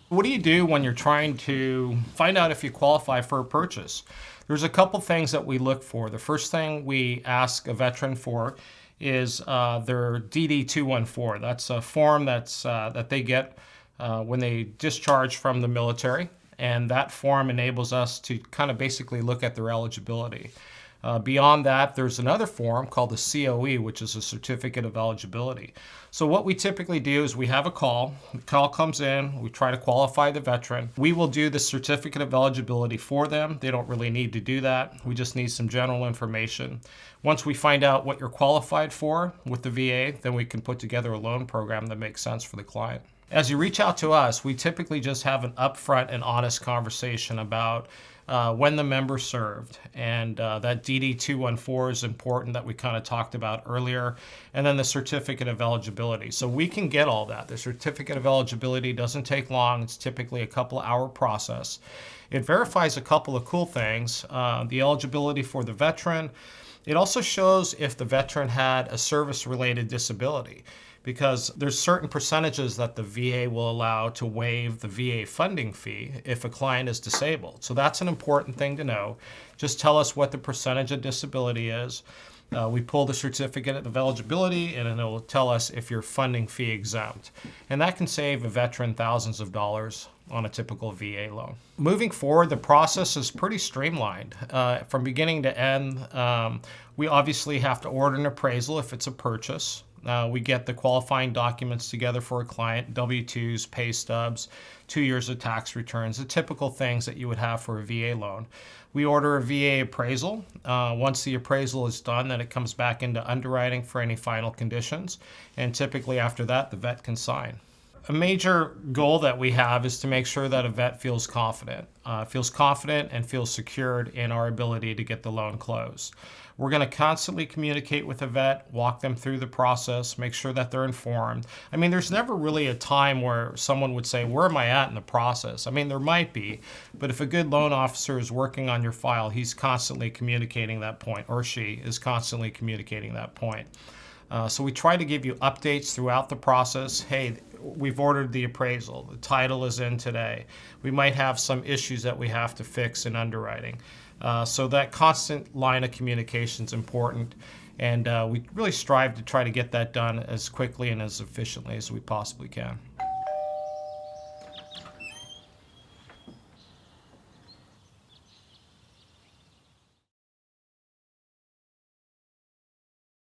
What do you do when you're trying to find out if you qualify for a purchase? There's a couple things that we look for. The first thing we ask a veteran for is their DD-214. That's a form that they get when they discharge from the military, and that form enables us to kind of basically look at their eligibility. Beyond that, there's another form called the COE, which is a Certificate of Eligibility. So what we typically do is we have a call. The call comes in. We try to qualify the veteran. We will do the Certificate of Eligibility for them. They don't really need to do that. We just need some general information. Once we find out what you're qualified for with the VA, then we can put together a loan program that makes sense for the client. As you reach out to us, we typically just have an upfront and honest conversation about when the member served, and that DD-214 is important that we kind of talked about earlier, and then the Certificate of Eligibility. So we can get all that. The Certificate of Eligibility doesn't take long. It's typically a couple-hour process. It verifies a couple of cool things. The eligibility for the veteran. It also shows if the veteran had a service-related disability, because there's certain percentages that the VA will allow to waive the VA funding fee if a client is disabled. So that's an important thing to know. Just tell us what the percentage of disability is. We pull the Certificate of Eligibility, and it will tell us if you're funding fee exempt. And that can save a veteran thousands of dollars on a typical VA loan. Moving forward, the process is pretty streamlined. From beginning to end, we obviously have to order an appraisal if it's a purchase. We get the qualifying documents together for a client, W-2s, pay stubs, 2 years of tax returns, the typical things that you would have for a VA loan. We order a VA appraisal. Once the appraisal is done, then it comes back into underwriting for any final conditions. And typically after that, the vet can sign. A major goal that we have is to make sure that a vet feels confident and feels secured in our ability to get the loan closed. We're going to constantly communicate with a vet, walk them through the process, make sure that they're informed. I mean, there's never really a time where someone would say, where am I at in the process? I mean, there might be, but if a good loan officer is working on your file, he's constantly communicating that point, or she is constantly communicating that point. So we try to give you updates throughout the process. Hey, we've ordered the appraisal. The title is in today. We might have some issues that we have to fix in underwriting. So that constant line of communication is important, and we really strive to try to get that done as quickly and as efficiently as we possibly can.